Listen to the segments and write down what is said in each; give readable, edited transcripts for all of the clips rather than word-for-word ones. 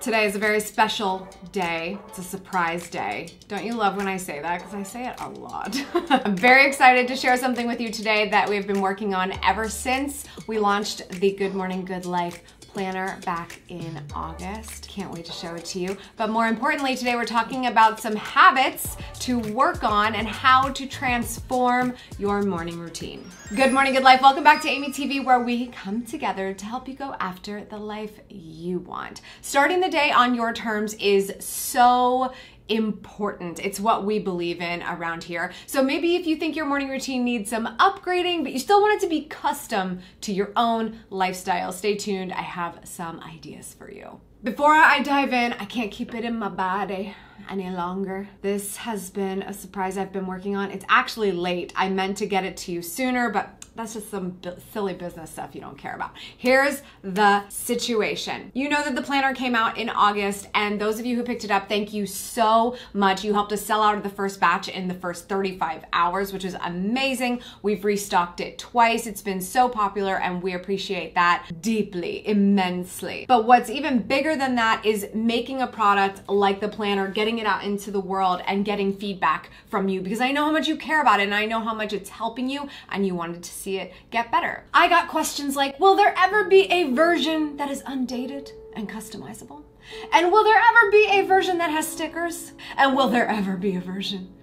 Today is a very special day. It's a surprise day. Don't you love when I say that? Because I say it a lot. I'm very excited to share something with you today that we've been working on ever since we launched the Good Morning Good Life planner back in August. Can't wait to show it to you. But more importantly, today we're talking about some habits to work on and how to transform your morning routine. Good morning, good life. Welcome back to Amy TV, where we come together to help you go after the life you want. Starting the day on your terms is so important. It's what we believe in around here. So maybe if you think your morning routine needs some upgrading, but you still want it to be custom to your own lifestyle, stay tuned. I have some ideas for you. Before I dive in, I can't keep it in my body any longer. This has been a surprise I've been working on. It's actually late. I meant to get it to you sooner, but that's just some silly business stuff you don't care about. Here's the situation. You know that the planner came out in August, and those of you who picked it up, thank you so much. You helped us sell out of the first batch in the first 35 hours, which is amazing. We've restocked it twice. It's been so popular, and we appreciate that deeply, immensely. But what's even bigger than that is making a product like the planner, getting it out into the world, and getting feedback from you, because I know how much you care about it, and I know how much it's helping you, and you wanted to see it get better. I got questions like, will there ever be a version that is undated and customizable? And will there ever be a version that has stickers? And will there ever be a version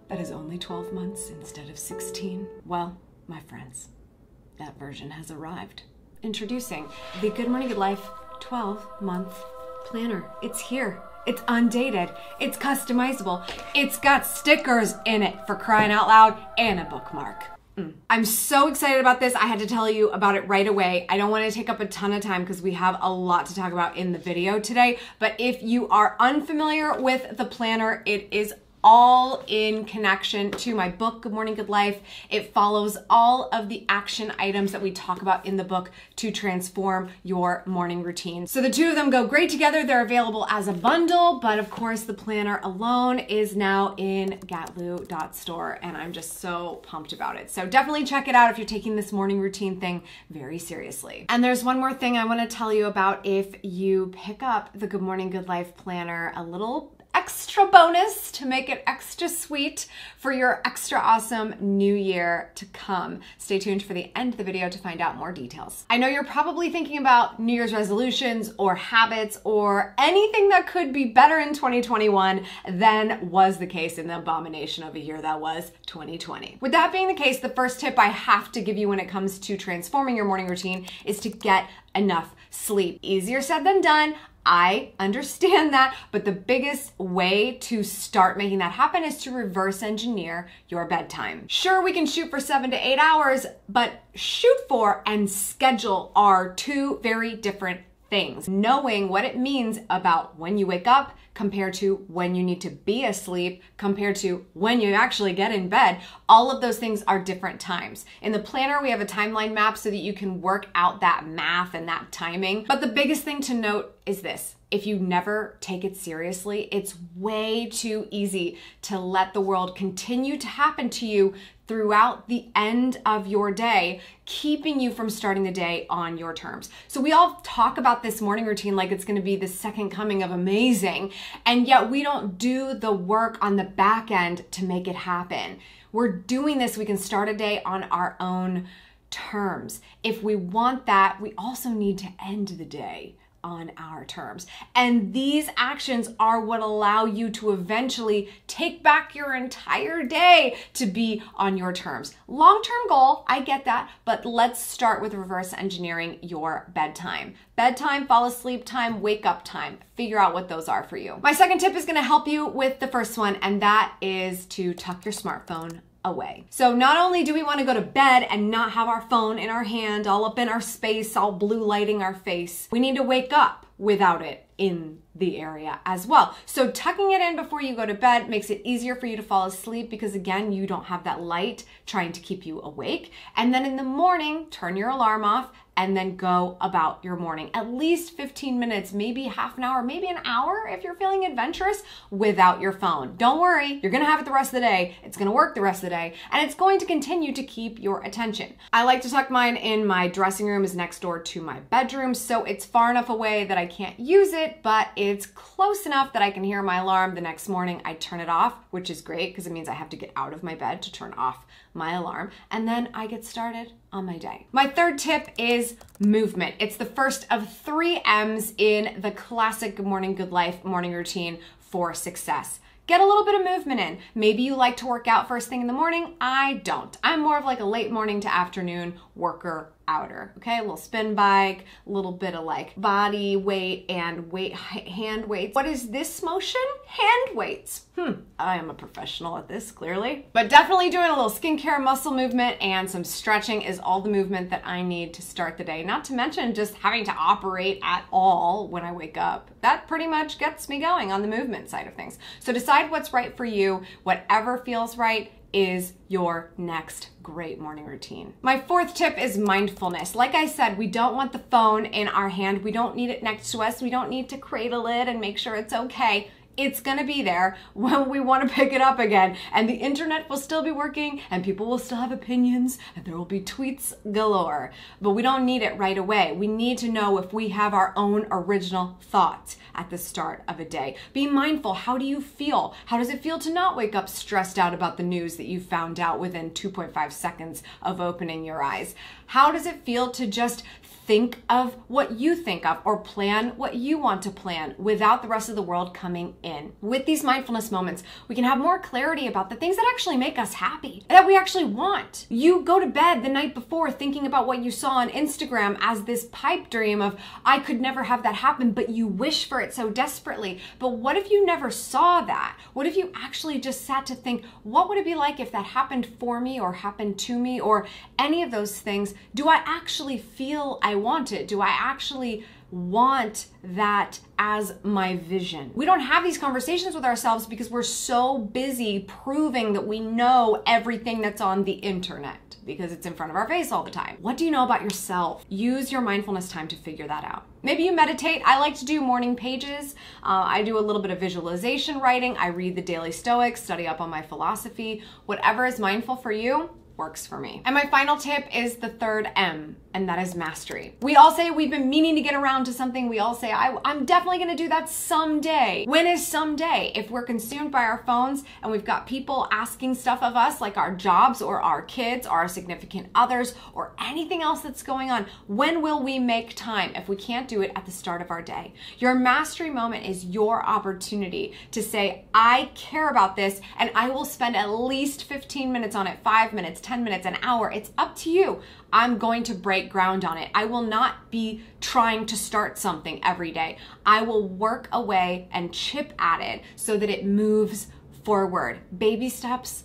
that is only 12 months instead of 16? Well, my friends, that version has arrived. Introducing the Good Morning Good Life 12-month planner. It's here. It's undated, it's customizable, it's got stickers in it, for crying out loud, and a bookmark. I'm so excited about this. I had to tell you about it right away. I don't want to take up a ton of time because we have a lot to talk about in the video today, but if you are unfamiliar with the planner, it is all in connection to my book, Good Morning Good Life. It follows all of the action items that we talk about in the book to transform your morning routine. So the two of them go great together. They're available as a bundle, but of course the planner alone is now in Gatlu.store, and I'm just so pumped about it. So definitely check it out if you're taking this morning routine thing very seriously. And there's one more thing I want to tell you about. If you pick up the Good Morning Good Life planner, a little extra bonus to make it extra sweet for your extra awesome new year to come. Stay tuned for the end of the video to find out more details. I know you're probably thinking about New Year's resolutions or habits or anything that could be better in 2021 than was the case in the abomination of a year that was 2020. With that being the case, the first tip I have to give you when it comes to transforming your morning routine is to get enough sleep. Easier said than done. I understand that, but the biggest way to start making that happen is to reverse engineer your bedtime. Sure, we can shoot for 7 to 8 hours, but shoot for and schedule are two very different things. Knowing what it means about when you wake up compared to when you need to be asleep, compared to when you actually get in bed, all of those things are different times. In the planner, we have a timeline map so that you can work out that math and that timing. But the biggest thing to note is this. If you never take it seriously, it's way too easy to let the world continue to happen to you throughout the end of your day, keeping you from starting the day on your terms. So we all talk about this morning routine like it's gonna be the second coming of amazing, and yet we don't do the work on the back end to make it happen. We're doing this, we can start a day on our own terms. If we want that, we also need to end the day on our terms. And these actions are what allow you to eventually take back your entire day to be on your terms. Long-term goal, I get that, but let's start with reverse engineering your bedtime. Bedtime, fall asleep time, wake up time. Figure out what those are for you. My second tip is gonna help you with the first one, and that is to tuck your smartphone away. So not only do we want to go to bed and not have our phone in our hand, all up in our space, all blue lighting our face, we need to wake up without it in the area as well. So tucking it in before you go to bed makes it easier for you to fall asleep because again, you don't have that light trying to keep you awake. And then in the morning, turn your alarm off and then go about your morning. At least 15 minutes, maybe half an hour, maybe an hour if you're feeling adventurous without your phone. Don't worry, you're gonna have it the rest of the day. It's gonna work the rest of the day, and it's going to continue to keep your attention. I like to tuck mine in. My dressing room is next door to my bedroom, so it's far enough away that I can't use it, but it's close enough that I can hear my alarm the next morning. I turn it off, which is great because it means I have to get out of my bed to turn off my alarm, and then I get started on my day. My third tip is movement. It's the first of 3 M's in the classic Good Morning, Good Life morning routine for success. Get a little bit of movement in. Maybe you like to work out first thing in the morning. I don't. I'm more of like a late morning to afternoon worker outer. Okay, a little spin bike, a little bit of like body weight and hand weights. What is this motion? Hand weights. I am a professional at this, clearly. But definitely doing a little skincare, muscle movement, and some stretching is all the movement that I need to start the day. Not to mention just having to operate at all when I wake up. That pretty much gets me going on the movement side of things. So decide what's right for you. Whatever feels right is your next great morning routine. My fourth tip is mindfulness. Like I said, we don't want the phone in our hand. We don't need it next to us. We don't need to cradle it and make sure it's okay. It's gonna be there when we want to pick it up again, and the internet will still be working and people will still have opinions and there will be tweets galore, but we don't need it right away. We need to know if we have our own original thoughts at the start of a day. Be mindful. How do you feel? How does it feel to not wake up stressed out about the news that you found out within 2.5 seconds of opening your eyes? How does it feel to just think of what you think of or plan what you want to plan without the rest of the world coming in? With these mindfulness moments, we can have more clarity about the things that actually make us happy, that we actually want. You go to bed the night before thinking about what you saw on Instagram as this pipe dream of, I could never have that happen, but you wish for it so desperately. But what if you never saw that? What if you actually just sat to think, what would it be like if that happened for me or happened to me or any of those things? Do I actually feel I want it? Do I actually want that as my vision? We don't have these conversations with ourselves because we're so busy proving that we know everything that's on the internet because it's in front of our face all the time. What do you know about yourself? Use your mindfulness time to figure that out. Maybe you meditate. I like to do morning pages. I do a little bit of visualization writing. I read the Daily Stoics, study up on my philosophy. Whatever is mindful for you works for me. And my final tip is the third M, and that is mastery. We all say we've been meaning to get around to something. We all say, I'm definitely gonna do that someday. When is someday? If we're consumed by our phones and we've got people asking stuff of us, like our jobs or our kids or our significant others or anything else that's going on, when will we make time if we can't do it at the start of our day? Your mastery moment is your opportunity to say, I care about this and I will spend at least 15 minutes on it, 5 minutes, 10 minutes, an hour. It's up to you. I'm going to break ground on it. I will not be trying to start something every day. I will work away and chip at it so that it moves forward. Baby steps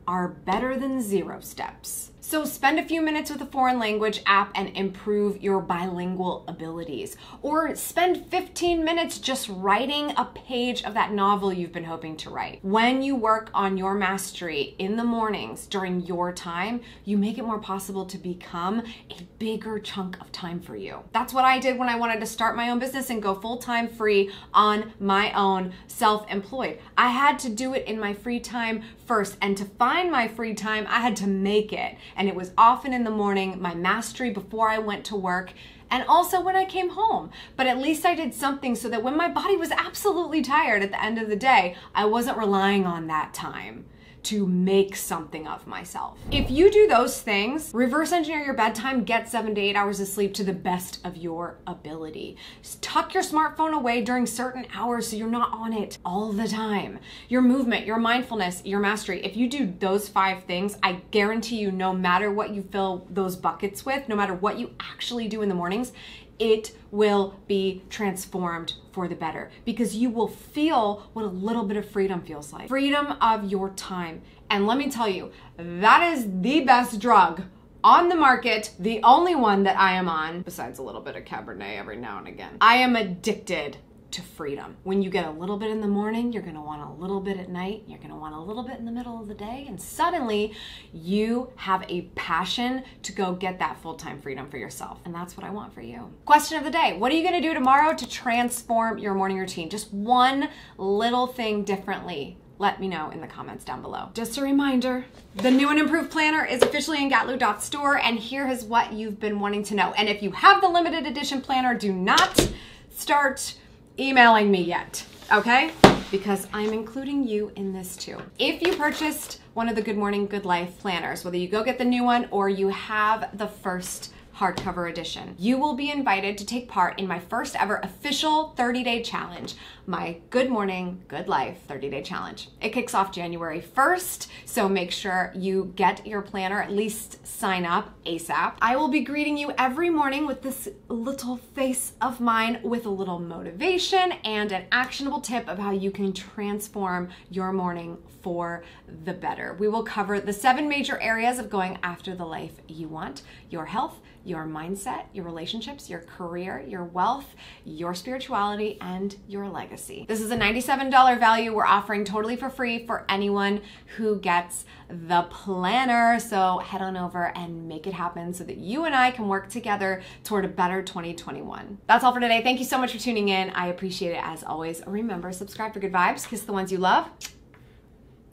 are better than 0 steps. So spend a few minutes with a foreign language app and improve your bilingual abilities. Or spend 15 minutes just writing a page of that novel you've been hoping to write. When you work on your mastery in the mornings during your time, you make it more possible to become a bigger chunk of time for you. That's what I did when I wanted to start my own business and go full-time free on my own, self-employed. I had to do it in my free time first, and to find my free time, I had to make it. And it was often in the morning, my mastery before I went to work, and also when I came home. But at least I did something so that when my body was absolutely tired at the end of the day, I wasn't relying on that time to make something of myself. If you do those things, reverse engineer your bedtime, get 7 to 8 hours of sleep to the best of your ability. Just tuck your smartphone away during certain hours so you're not on it all the time. Your movement, your mindfulness, your mastery. If you do those 5 things, I guarantee you, no matter what you fill those buckets with, no matter what you actually do in the mornings, it will be transformed for the better because you will feel what a little bit of freedom feels like. Freedom of your time. And let me tell you, that is the best drug on the market, the only one that I am on, besides a little bit of Cabernet every now and again. I am addicted to freedom. When you get a little bit in the morning, you're gonna want a little bit at night, you're gonna want a little bit in the middle of the day, and suddenly you have a passion to go get that full-time freedom for yourself. And that's what I want for you. Question of the day, what are you gonna do tomorrow to transform your morning routine? Just one little thing differently. Let me know in the comments down below. Just a reminder, the new and improved planner is officially in Gatlu.store, and here is what you've been wanting to know. And if you have the limited edition planner, do not start emailing me yet, okay? Because I'm including you in this too. If you purchased one of the Good Morning, Good Life planners, whether you go get the new one or you have the first hardcover edition, you will be invited to take part in my first ever official 30-day challenge, my Good Morning, Good Life 30-day challenge. It kicks off January 1st, so make sure you get your planner, at least sign up ASAP. I will be greeting you every morning with this little face of mine with a little motivation and an actionable tip of how you can transform your morning for the better. We will cover the 7 major areas of going after the life you want: your health, your mindset, your relationships, your career, your wealth, your spirituality, and your legacy. This is a $97 value we're offering totally for free for anyone who gets the planner. So head on over and make it happen so that you and I can work together toward a better 2021. That's all for today. Thank you so much for tuning in. I appreciate it as always. Remember, subscribe for good vibes, kiss the ones you love,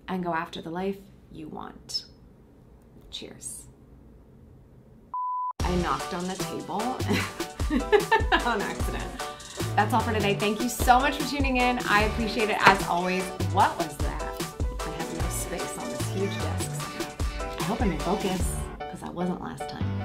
and go after the life you want. Cheers. I knocked on the table on accident. That's all for today. Thank you so much for tuning in. I appreciate it as always. What was that? I have no space on this huge desk. I hope I'm in focus, because I wasn't last time.